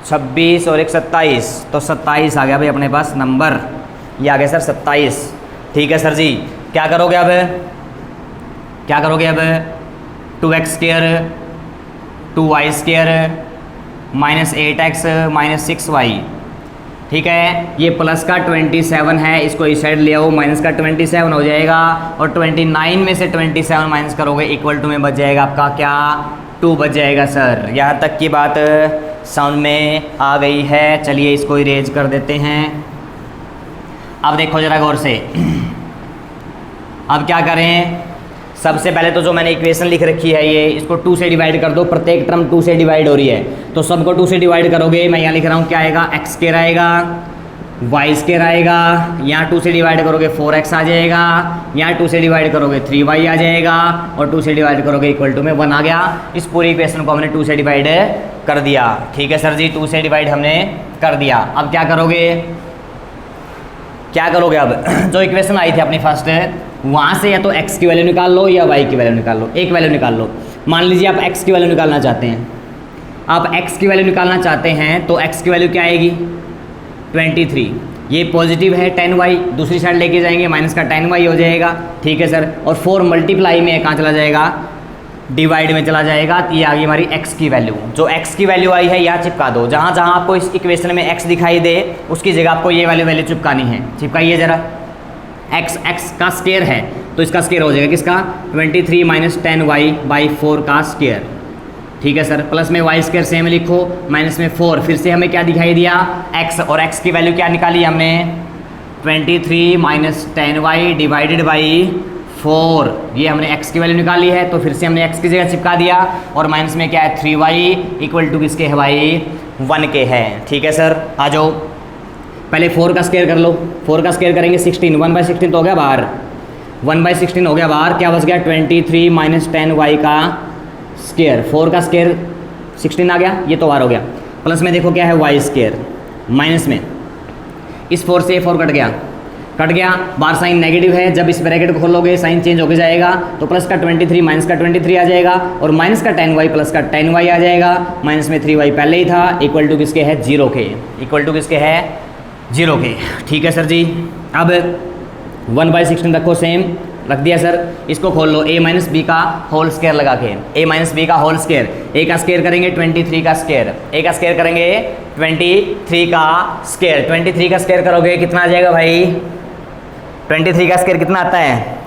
26 और एक 27, तो 27 आ गया भाई अपने पास नंबर, ये आ गया सर 27। ठीक है सर जी, क्या करोगे अब, 2x square 2y square minus 8x minus 6y। ठीक है, ये प्लस का 27 है, इसको इस साइड ले आओ, माइनस का 27 हो जाएगा, और 29 में से 27 माइनस करोगे इक्वल टू में बच जाएगा आपका क्या, 2 बच जाएगा सर। यहाँ तक की बात समझ में आ गई है। चलिए इसको इरेज कर देते हैं। अब देखो जरा गौर से, अब क्या करें, सबसे पहले तो जो मैंने इक्वेशन लिख रखी है ये, इसको 2 से डिवाइड कर दो, प्रत्येक टर्म 2 से डिवाइड हो रही है, तो सबको 2 से डिवाइड करोगे। मैं यहाँ लिख रहा हूँ क्या आएगा, एक्स स्क्वायर आएगा, वाई स्क्वायर आएगा, यहाँ 2 से डिवाइड करोगे 4x आ जाएगा, यहाँ 2 से डिवाइड करोगे 3y आ जाएगा, और 2 से डिवाइड करोगे इक्वल टू में 1 आ गया। इस पूरी इक्वेशन को हमने 2 से डिवाइड कर दिया। ठीक है सर जी, 2 से डिवाइड हमने कर दिया। अब क्या करोगे अब जो इक्वेशन आई थी अपनी फर्स्ट, वहाँ से या तो x की वैल्यू निकाल लो या y की वैल्यू निकाल लो, एक वैल्यू निकाल लो। मान लीजिए आप x की वैल्यू निकालना चाहते हैं, आप x की वैल्यू निकालना चाहते हैं तो x की वैल्यू क्या आएगी 23, ये पॉजिटिव है 10y, दूसरी साइड लेके जाएंगे माइनस का 10y हो जाएगा। ठीक है सर, और 4 मल्टीप्लाई में कहाँ चला जाएगा, डिवाइड में चला जाएगा, तो ये आ गई हमारी x की वैल्यू। जो x की वैल्यू आई है यहाँ चिपका दो, जहाँ जहाँ आपको इस इक्वेशन में x दिखाई दे उसकी जगह आपको ये वाली वैल्यू चिपकानी है। चिपकाइए जरा, x का स्क्वायर है तो इसका स्क्वायर हो जाएगा किसका, 23 माइनस 10y बाई 4 का स्क्वायर। ठीक है सर, प्लस में y स्क्वायर सेम लिखो, माइनस में 4, फिर से हमें क्या दिखाई दिया x, और x की वैल्यू क्या निकाली हमने 23 माइनस 10y डिवाइडेड बाई 4, ये हमने x की वैल्यू निकाली है, तो फिर से हमने x की जगह चिपका दिया, और माइनस में क्या है 3y इक्वल टू किसके है भाई 1 के है। ठीक है सर, आ जाओ पहले 4 का स्क्वायर कर लो, 4 का स्क्वायर करेंगे 16, 1/16 तो हो गया बाहर, 1/16 हो गया बाहर, क्या बच गया 23 माइनस 10y का स्क्वायर, 4 का स्क्वायर 16 आ गया, ये तो बाहर हो गया। प्लस में देखो क्या है y स्क्वायर, माइनस में इस 4 से 4 कट गया, बाहर साइन नेगेटिव है, जब इस ब्रैकेट को खोलोगे साइन चेंज होकर जाएगा, तो प्लस का 23 माइनस का 23 आ जाएगा, और माइनस का 10y प्लस का 10y आ जाएगा, माइनस में 3y पहले ही था, इक्वल टू किसके है 0 के, इक्वल टू किसके है 0 के। ठीक है सर जी। अब 1/16 रखो, सेम रख दिया सर। इसको खोल लो, a माइनस बी का होल स्क्वायर लगा के, a माइनस बी का होल स्क्वायर, a का स्क्वायर करेंगे 23 का स्क्वायर, a का स्क्वायर करेंगे 23 का स्क्वायर, 23 का स्क्वायर करोगे कितना आ जाएगा भाई? 23 का स्क्वायर कितना आता है?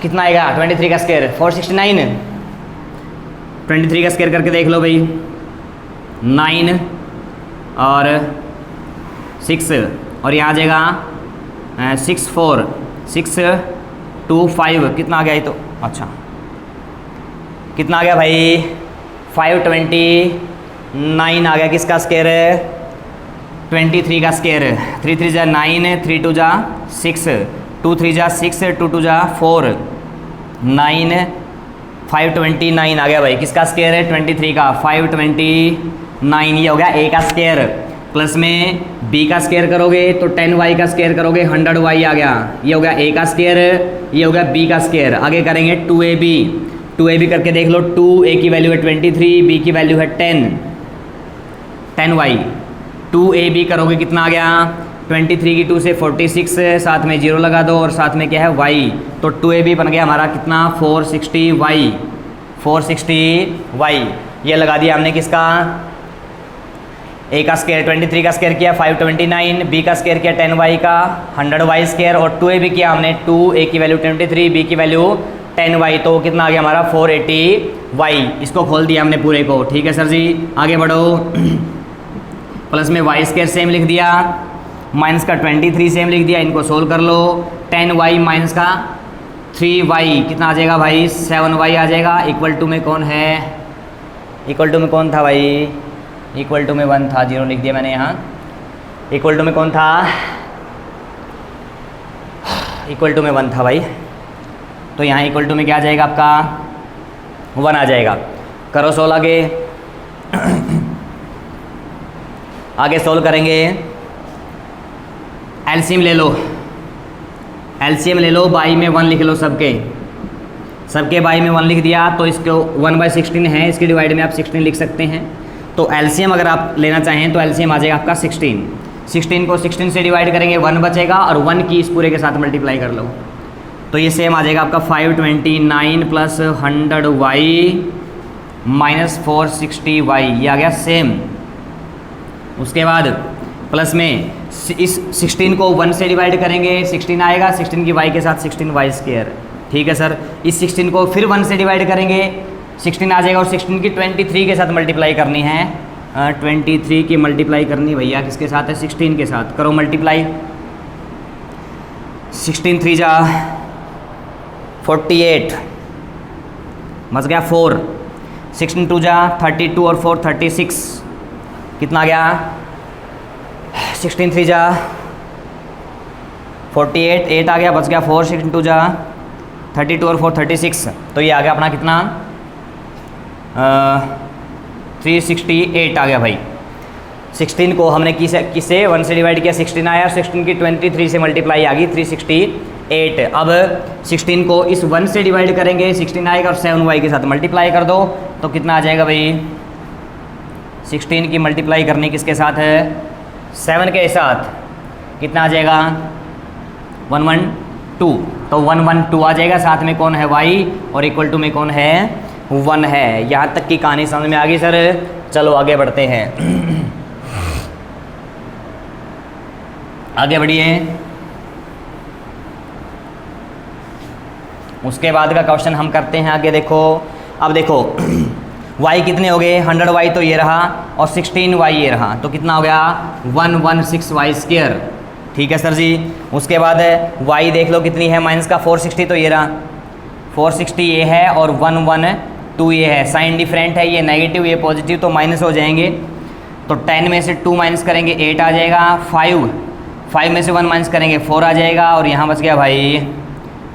कितना आएगा 23 का स्क्वायर? 469। 23 का स्क्वायर करके देख लो भाई, 9 और 6 और यहाँ आ जाएगा 6 4 6 2 5, कितना आ गया ये तो? अच्छा कितना आ गया भाई? 529 आ गया। किसका स्क्वायर है? 23 का स्क्वायर। 3 3 जा 9, 3 2 जा 6, 2 3 जा 6, 2 2 जा 4, 9, 529 आ गया भाई। किसका स्क्वायर है? 23 का। 529 ये हो गया a का स्क्वायर। प्लस में b का स्क्वायर करोगे तो 10y का स्क्वायर करोगे 100y आ गया। ये हो गया a का स्क्वायर, ये हो गया b का स्क्वायर। आगे करेंगे 2ab करके देख लो। 2a की वैल्यू है 23, b की वैल्यू है 10y। 2ab करोगे कितना आ गया? 23 की 2 से 46, साथ में 0 लगा दो और साथ में क्या है y, तो 2ab बन गया हमारा कितना? 460y। ये लगा दिया हमने किसका? a का स्क्वायर 23 का स्क्वायर किया 529, b का स्क्वायर किया 10y का 100y स्क्वायर, और 2ab किया हमने 2a की वैल्यू 23, b की वैल्यू 10y, तो कितना आ गया हमारा? 480y। इसको खोल दिया हमने पूरे को। ठीक है सर जी, आगे बढ़ो। प्लस में y स्क्वायर सेम लिख दिया, माइनस का 23 सेम लिख दिया, इनको सोल्व कर लो। 10y माइनस का 3y कितना आ जाएगा भाई? 7y आ जाएगा। इक्वल टू में कौन है? इक्वल टू में कौन था भाई? इक्वल टू में 1 था, 0 लिख दिया मैंने यहाँ। इक्वल टू में कौन था? इक्वल टू में 1 था भाई, तो यहाँ इक्वल टू में क्या आ जाएगा आपका? 1 आ जाएगा। करो सोल्व आगे। आगे सोल्व करेंगे। एलसीएम ले लो, एलसीएम ले लो। बाई में 1 लिख लो, सबके बाई में 1 लिख दिया, तो इसको 1/16 है, इसके डिवाइड में आप 16 लिख सकते हैं। तो एलसीएम अगर आप लेना चाहें तो एलसीएम आ जाएगा आपका 16। 16 को 16 से डिवाइड करेंगे 1 बचेगा, और 1 की इस पूरे के साथ मल्टीप्लाई कर लो, तो ये सेम आ जाएगा आपका 529 प्लस 100y माइनस 460y, ये आ गया सेम। उसके बाद प्लस में इस 16 को 1 से डिवाइड करेंगे, 16 आएगा, 16 की y के साथ 16y स्क्वायर। ठीक है सर। इस 16 को फिर 1 से डिवाइड करेंगे, 16 आ जाएगा, और 16 की 23 के साथ मल्टीप्लाई करनी है। 23 की मल्टीप्लाई करनी भैया किसके साथ है? 16 के साथ। करो मल्टीप्लाई। 16 3 जा 48, बच गया 4। 16 2 जा 32 और 4 36, कितना आ गया? 16 3 जा 48, 8 आ गया, बच गया 4। 16 2 जा 32 और 4 36, तो ये आ गया अपना कितना? 368 आ गया भाई। 16 को हमने किसे 1 से डिवाइड किया, 16 आया, 16 की 23 से मल्टीप्लाई आ गई 368। अब 16 को इस 1 से डिवाइड करेंगे, 16 आएगा, और 7y के साथ मल्टीप्लाई कर दो, तो कितना आ जाएगा भाई? 16 की मल्टीप्लाई करनी किसके साथ है? 7 के साथ। कितना आ जाएगा? 112, तो 112 आ जाएगा। साथ में कौन है? y, और इक्वल टू में कौन है? 1 है। यहाँ तक की कहानी समझ में आ गई सर? चलो आगे बढ़ते हैं। आगे बढ़िए। उसके बाद का क्वेश्चन हम करते हैं आगे। देखो, अब देखो y कितने हो गए? 100y तो ये रहा, और 16y ये रहा, तो कितना हो गया? 116y square. ठीक है सर जी। उसके बाद y देख लो कितनी है, माइनस का 460 तो ये रहा, 460 ये है, और 112 ये है। साइन डिफरेंट है, ये नेगेटिव ये पॉजिटिव, तो माइनस हो जाएंगे। तो 10 में से 2 माइनस करेंगे 8 आ जाएगा। 5 में से 1 माइनस करेंगे 4 आ जाएगा, और यहाँ बच गया भाई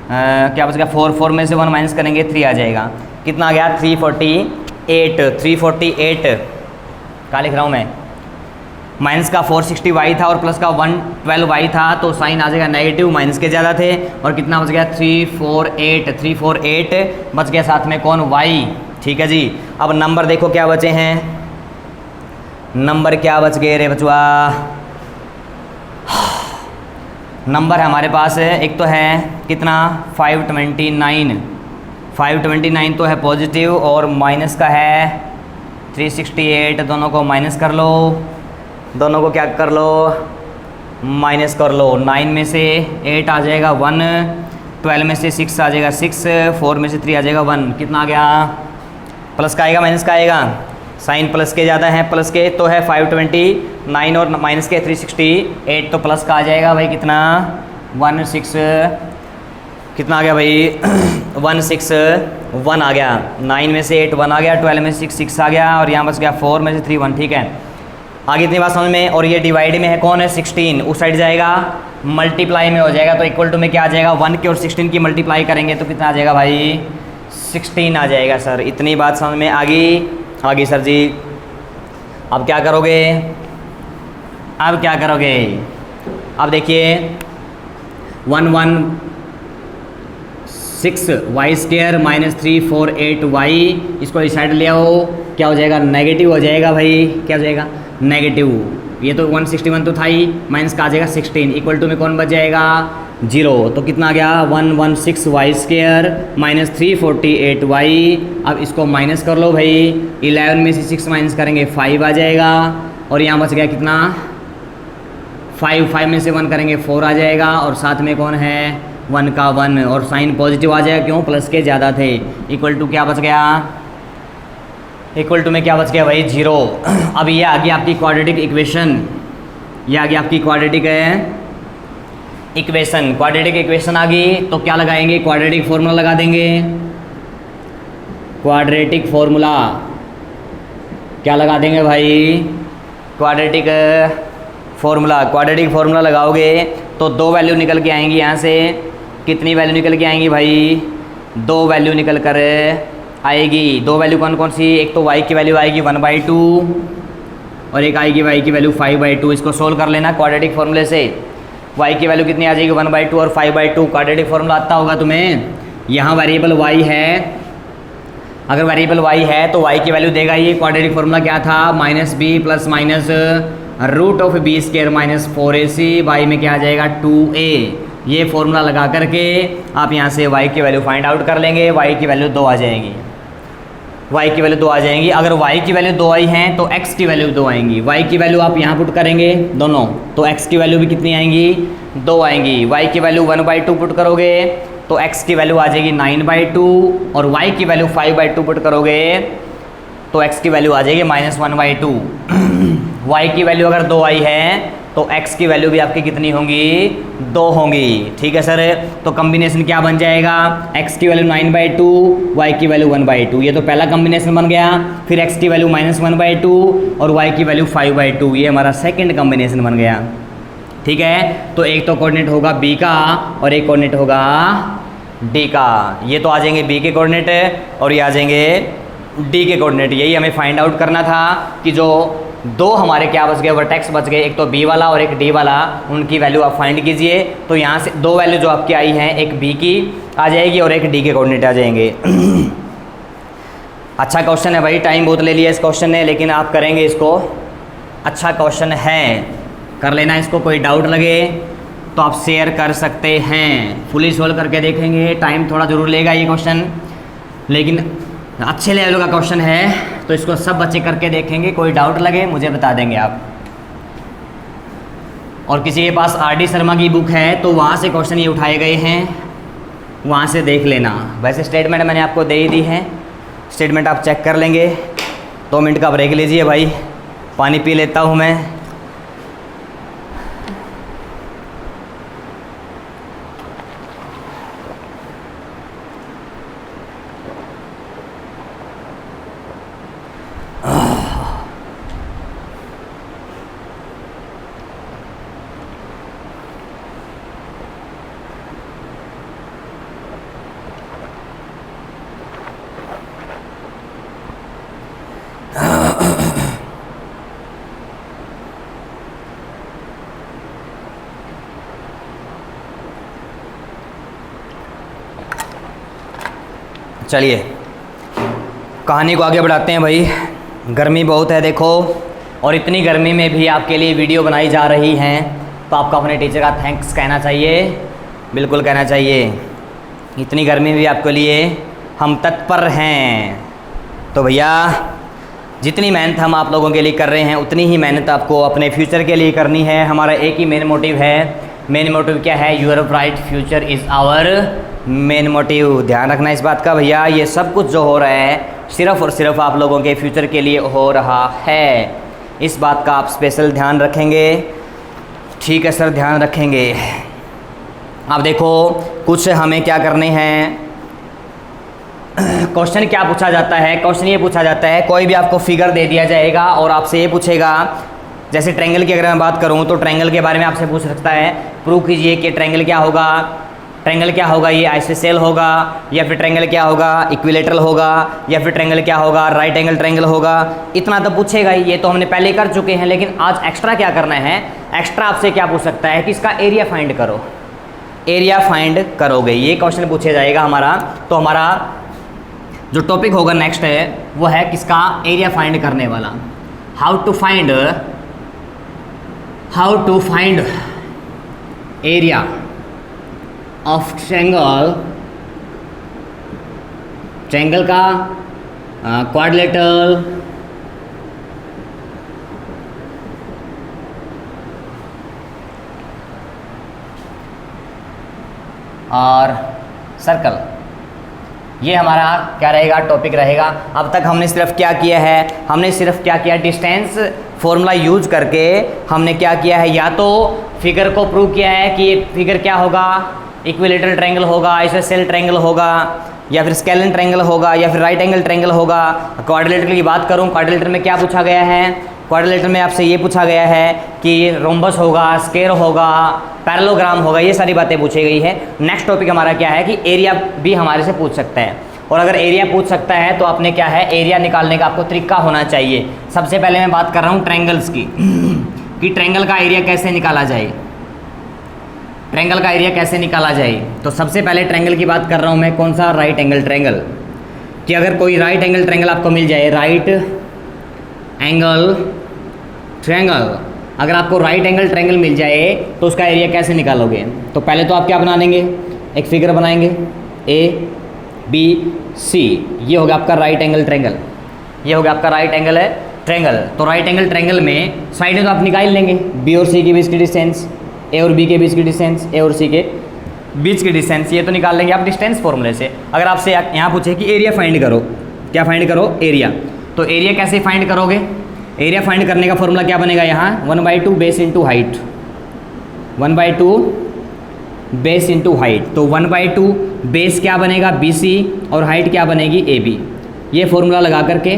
क्या बच गया? 4 में से 1 माइनस करेंगे 3 आ जाएगा। कितना आ गया? 348 क्या लिख रहा हूँ मैं? माइनस का 460y था और प्लस का 112y था, तो साइन आ जाएगा नेगेटिव, माइनस के ज़्यादा थे, और कितना बच गया? 348 बच गया। साथ में कौन? y। ठीक है जी। अब नंबर देखो क्या बचे हैं। नंबर क्या बच गए रे बचवा? नंबर हमारे पास है, एक तो है कितना 529, 529 तो है पॉजिटिव, और माइनस का है 368। दोनों को माइनस कर लो, दोनों को क्या कर लो, माइनस कर लो। 9 में से 8 आ जाएगा 1, 12 में से 6 आ जाएगा 6, 4 में से 3 आ जाएगा 1। कितना आ गया? प्लस का आएगा माइनस का आएगा? साइन प्लस के ज़्यादा है, प्लस के तो है 529 और माइनस के 368, तो प्लस का आ जाएगा भाई कितना 16, कितना आ गया भाई 161 आ गया। 9 में से 8 1 आ गया, 12 में से 6 आ गया, और यहाँ बस गया 4 में से 3 1। ठीक है, आगे इतनी बात समझ में। और ये डिवाइड में है कौन है 16, उस साइड जाएगा, मल्टीप्लाई में हो जाएगा, तो इक्वल टू में क्या आ जाएगा 1 की और 16 की मल्टीप्लाई करेंगे तो कितना आ जाएगा भाई 16 आ जाएगा सर। इतनी बात समझ में आ गई? आगे सर जी अब क्या करोगे? अब क्या करोगे? अब देखिए 116 वाई स्क्वायर माइनस 348 वाई, इसको इस साइड ले आओ, क्या हो जाएगा नेगेटिव हो जाएगा भाई, क्या हो जाएगा नेगेटिव। ये तो 161 तो था ही, माइनस का आ जाएगा 16, इक्वल टू में कौन बच जाएगा 0। तो कितना आ गया 116 वाई स्क्वायर माइनस 348 वाई। अब इसको माइनस कर लो भाई, 11 में से 6 माइनस करेंगे 5 आ जाएगा, और यहाँ बच गया कितना 5 में से 1 करेंगे 4 आ जाएगा, और साथ में कौन है 1 का 1, और साइन पॉजिटिव आ जाएगा, क्यों प्लस के ज़्यादा थे। इक्वल टू क्या बच गया, इक्वल टू में क्या बच गया भाई 0। अब ये आ गया आपकी क्वाड्रेटिक इक्वेशन, ये आ गया आपकी क्वाड्रेटिक इक्वेशन। क्वाड्रेटिक इक्वेशन आ गई तो क्या लगाएंगे, क्वाड्रेटिक फॉर्मूला लगा देंगे। क्वाड्रेटिक फॉर्मूला क्या लगा देंगे भाई, क्वाड्रेटिक फॉर्मूला। क्वाड्रेटिक फॉर्मूला लगाओगे तो 2 वैल्यू निकल के आएंगी यहाँ से। कितनी वैल्यू निकल के आएंगी भाई, 2 वैल्यू निकल कर आएगी। 2 वैल्यू कौन कौन सी, एक तो y की वैल्यू आएगी 1/2, और एक आएगी y की वैल्यू 5/2। इसको सोल्व कर लेना क्वाड्रेटिक फॉर्मूले से। y की वैल्यू कितनी आ जाएगी 1/2 और 5/2। क्वाड्रेटिक फॉर्मूला आता होगा तुम्हें। यहाँ वेरिएबल y है, अगर वेरिएबल y है तो y की वैल्यू देगा ये। क्वाड्रेटिक फॉर्मूला क्या था, -b plus minus root of b square minus 4ac, y में क्या आ जाएगा 2a। ये फॉर्मूला लगा करके आप यहाँ से y की वैल्यू फाइंड आउट कर लेंगे, y की वैल्यू 2 आ जाएगी, y की वैल्यू 2 आ जाएंगी। अगर y की वैल्यू 2 आई हैं तो x की वैल्यू 2 आएंगी। y की वैल्यू आप यहाँ पुट करेंगे दोनों, तो x की वैल्यू भी कितनी आएंगी 2 आएंगी। y की वैल्यू 1/2 पुट करोगे तो x की वैल्यू आ जाएगी 9/2, और y की वैल्यू 5/2 पुट करोगे तो x की वैल्यू आ जाएगी -1/2। y की वैल्यू अगर 2 आई है तो x की वैल्यू भी आपकी कितनी होंगी 2 होंगी। ठीक है सर, तो कॉम्बिनेशन क्या बन जाएगा, x की वैल्यू 9/2, y की वैल्यू 1/2। ये तो पहला कॉम्बिनेशन बन गया। फिर x की वैल्यू -1/2 और y की वैल्यू 5/2, ये हमारा सेकंड कॉम्बिनेशन बन गया। ठीक है, तो एक तो कोऑर्डिनेट होगा b का और एक कोऑर्डिनेट होगा d का। ये तो आ जाएंगे b के कोऑर्डिनेट और ये आ जाएंगे d के कोऑर्डिनेट। यही हमें फाइंड आउट करना था कि जो 2 हमारे क्या बच गए, वर्टेक्स बच गए, एक तो b वाला और एक d वाला, उनकी वैल्यू आप फाइंड कीजिए। तो यहाँ से 2 वैल्यू जो आपकी आई हैं, एक b की आ जाएगी और एक d के कोऑर्डिनेट आ जाएंगे। अच्छा क्वेश्चन है भाई, टाइम बहुत ले लिया इस क्वेश्चन ने, लेकिन आप करेंगे इसको। अच्छा क्वेश्चन है, कर लेना इसको। कोई डाउट लगे तो आप शेयर कर सकते हैं, फुली सोल्व करके देखेंगे। टाइम थोड़ा ज़रूर लेगा ये क्वेश्चन, लेकिन अच्छे लेवल का क्वेश्चन है, तो इसको सब बच्चे करके देखेंगे। कोई डाउट लगे मुझे बता देंगे आप। और किसी के पास RD शर्मा की बुक है तो वहाँ से क्वेश्चन ये उठाए गए हैं, वहाँ से देख लेना। वैसे स्टेटमेंट मैंने आपको दे ही दी है, स्टेटमेंट आप चेक कर लेंगे। 2 मिनट का ब्रेक लीजिए भाई, पानी पी लेता हूँ मैं। चलिए कहानी को आगे बढ़ाते हैं भाई। गर्मी बहुत है देखो, और इतनी गर्मी में भी आपके लिए वीडियो बनाई जा रही हैं, तो आपको अपने टीचर का थैंक्स कहना चाहिए, बिल्कुल कहना चाहिए। इतनी गर्मी में भी आपके लिए हम तत्पर हैं। तो भैया जितनी मेहनत हम आप लोगों के लिए कर रहे हैं, उतनी ही मेहनत आपको अपने फ्यूचर के लिए करनी है। हमारा एक ही मेन मोटिव है। मेन मोटिव क्या है? Your bright future is our main motive. ध्यान रखना इस बात का भैया, ये सब कुछ जो हो रहा है सिर्फ़ और सिर्फ आप लोगों के फ्यूचर के लिए हो रहा है। इस बात का आप स्पेशल ध्यान रखेंगे। ठीक है सर, ध्यान रखेंगे। अब देखो कुछ हमें क्या करने हैं। क्वेश्चन क्या पूछा जाता है? क्वेश्चन ये पूछा जाता है, कोई भी आपको फिगर दे दिया जाएगा और आपसे ये पूछेगा, जैसे ट्रायंगल की अगर मैं बात करूँ तो ट्रायंगल के बारे में आपसे पूछ सकता है, प्रूव कीजिए कि ट्रायंगल क्या होगा। ट्रायंगल क्या होगा? ये आइसोसेल होगा, या फिर ट्रायंगल क्या होगा? इक्विलेटरल होगा, या फिर ट्रायंगल क्या होगा? राइट एंगल ट्रायंगल होगा। इतना तो पूछेगा ही, ये तो हमने पहले कर चुके हैं। लेकिन आज एक्स्ट्रा क्या करना है? एक्स्ट्रा आपसे क्या पूछ सकता है कि इसका एरिया फाइंड करो। एरिया फाइंड करोगे, ये क्वेश्चन पूछा जाएगा हमारा। तो हमारा जो टॉपिक होगा नेक्स्ट है वो है किसका? एरिया फाइंड करने वाला। How to find area of triangle का क्वाड्रिलेटरल और सर्कल। ये हमारा क्या रहेगा? टॉपिक रहेगा। अब तक हमने सिर्फ क्या किया है? हमने सिर्फ क्या किया? डिस्टेंस फॉर्मूला यूज करके हमने क्या किया है? या तो फिगर को प्रूव किया है कि ये फिगर क्या होगा? इक्विलेटरल ट्रायंगल होगा, आइसोसेल ट्रायंगल होगा, या फिर स्केलन ट्रायंगल होगा, या फिर राइट एंगल ट्रायंगल होगा। क्वाड्रिलेटरल की बात करूँ, क्वाड्रिलेटरल में क्या पूछा गया है? क्वाड्रिलेटरल में आपसे ये पूछा गया है कि रोम्बस होगा, स्क्वायर होगा, पैरेललोग्राम होगा, ये सारी बातें पूछी गई है। नेक्स्ट टॉपिक हमारा क्या है कि एरिया भी हमारे से पूछ सकता है। और अगर एरिया पूछ सकता है तो आपने क्या है? एरिया निकालने का आपको तरीका होना चाहिए। सबसे पहले मैं बात कर रहा हूँ ट्रायंगल्स की कि ट्रायंगल का एरिया कैसे निकाला जाए। ट्रायंगल का एरिया कैसे निकाला जाए? तो सबसे पहले ट्रायंगल की बात कर रहा हूँ मैं, कौन सा? Right angle triangle. कि अगर कोई राइट एंगल ट्रायंगल आपको मिल जाए, राइट एंगल ट्रायंगल, अगर आपको राइट एंगल ट्रायंगल मिल जाए तो उसका एरिया कैसे निकालोगे? तो पहले तो आप क्या बना देंगे? एक फिगर बनाएंगे, ए बी सी। ये हो गया आपका राइट एंगल ट्रायंगल। ये हो गया आपका राइट एंगल है ट्रायंगल। तो राइट एंगल ट्रायंगल में साइडें तो आप निकाल लेंगे, बी और सी के बीच की डिस्टेंस, ए और बी के बीच की डिस्टेंस, ए और सी के बीच की डिस्टेंस, ये तो निकाल लेंगे आप डिस्टेंस फॉर्मूले से। अगर आपसे यहाँ पूछे कि एरिया फाइंड करो, क्या फाइंड करो? एरिया। तो एरिया कैसे फाइंड करोगे? एरिया फाइंड करने का फॉर्मूला क्या बनेगा? यहाँ 1/2 base into height, 1/2 base into height. तो 1/2 बेस क्या बनेगा? BC, और हाइट क्या बनेगी? AB। ये फॉर्मूला लगा करके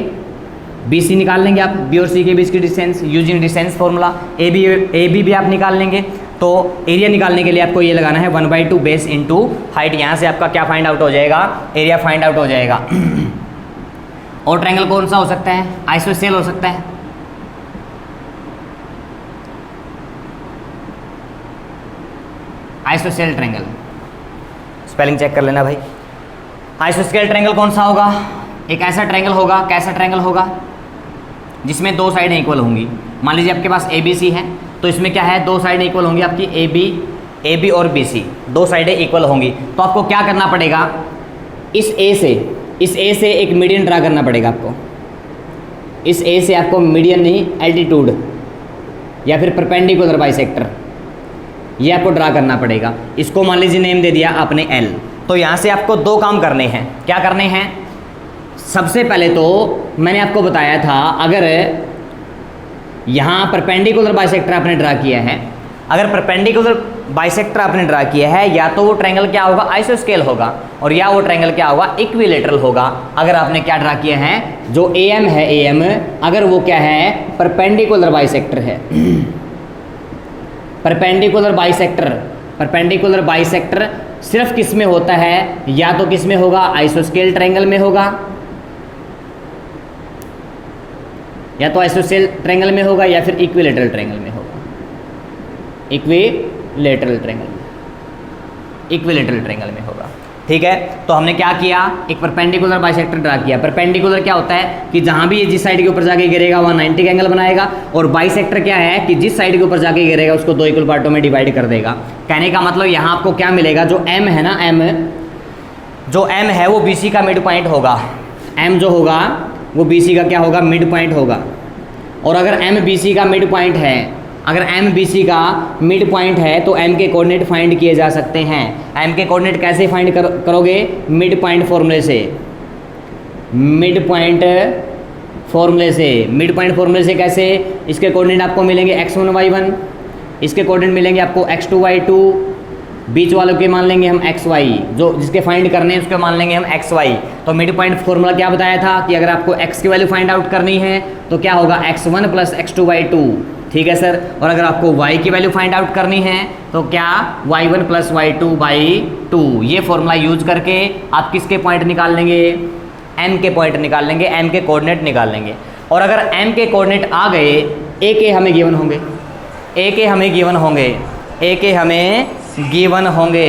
BC निकाल लेंगे आप, B और C के बीच की distance using distance formula. AB भी आप निकाल लेंगे। तो एरिया निकालने के लिए आपको ये लगाना है 1/2 बेस इंटू हाइट। यहाँ से आपका क्या फाइंड आउट हो जाएगा? एरिया फाइंड आउट हो जाएगा। और ट्रायंगल कौन सा हो सकता है? आइसोसेल हो सकता है। आइसोसेल ट्रायंगल, स्पेलिंग चेक कर लेना भाई। आइसोसेल ट्रायंगल कौन सा होगा? एक ऐसा ट्रायंगल होगा, कैसा ट्रायंगल होगा? जिसमें दो साइडें इक्वल होंगी। मान लीजिए आपके पास ABC है, तो इसमें क्या है? दो साइडें इक्वल होंगी आपकी, AB और BC, दो साइडें इक्वल होंगी। तो आपको क्या करना पड़ेगा? इस A से एक मीडियन ड्रा करना पड़ेगा आपको। इस A से आपको मीडियन नहीं, एल्टीट्यूड या फिर परपेंडिकुलर बाइसेक्टर, ये आपको ड्रा करना पड़ेगा। इसको मान लीजिए नेम दे दिया आपने L। तो यहाँ से आपको दो काम करने हैं। क्या करने हैं? सबसे पहले तो मैंने आपको बताया था, अगर यहाँ परपेंडिकुलर बाइसेक्टर आपने ड्रा किया है, अगर परपेंडिकुलर बाइसेक्टर आपने ड्रा किया है, या तो वो ट्रायंगल क्या होगा? आइसोस्केल होगा, और या वो ट्रायंगल क्या होगा? इक्विलेटरल होगा। अगर आपने क्या ड्रा किया है? जो AM है, AM अगर वो क्या है? परपेंडिकुलर बाइसेक्टर है। परपेंडिकुलर बाइसेक्टर सिर्फ किस में होता है? या तो किस में होगा? आइसोस्केल ट्रायंगल में होगा, या तो आइसोसेल ट्रायंगल में होगा, या फिर इक्विलेटरल ट्रायंगल में होगा। इक्विलेटरल ट्रायंगल में होगा। ठीक है। तो हमने क्या किया, एक परपेंडिकुलर बाइसेक्टर ड्रा किया। परपेंडिकुलर क्या होता है कि जहां भी ये जिस साइड के ऊपर जाके गिरेगा वहां 90 का एंगल बनाएगा, और बाइसेक्टर क्या है कि जिस साइड के ऊपर जाके गिरेगा उसको दो इक्वल पार्टों में डिवाइड कर देगा। कहने का मतलब यहाँ आपको क्या मिलेगा, जो एम है ना, जो एम है वो BC का मिड पॉइंट होगा। एम जो होगा वो BC का क्या होगा, मिड पॉइंट होगा। और अगर एम BC का मिड पॉइंट है, अगर एम BC का मिड पॉइंट है तो एम के कोऑर्डिनेट फाइंड किए जा सकते हैं। एम के कोऑर्डिनेट कैसे फाइंड करोगे, मिड पॉइंट फॉर्मूले से। मिड पॉइंट फॉर्मूले से, मिड पॉइंट फॉर्मूले से कैसे, इसके कोऑर्डिनेट आपको मिलेंगे x1 y1, इसके कोऑर्डिनेट मिलेंगे आपको x2 y2, बीच वालों के मान लेंगे हम xy, जो जिसके फाइंड करने हैं उसके मान लेंगे हम xy। तो मिड पॉइंट फॉर्मूला क्या बताया था कि अगर आपको x की वैल्यू फाइंड आउट करनी है तो क्या होगा, x1 प्लस x2 y2, ठीक है सर। और अगर आपको y की वैल्यू फाइंड आउट करनी है तो क्या, y1 प्लस y2 बाई 2। ये फॉर्मूला यूज करके आप किसके पॉइंट निकाल लेंगे, m के पॉइंट निकाल लेंगे, m के कोऑर्डिनेट निकाल लेंगे। और अगर m के कोऑर्डिनेट आ गए, a के हमें गिवन होंगे, a के हमें गिवन होंगे, a के हमें गिवन होंगे,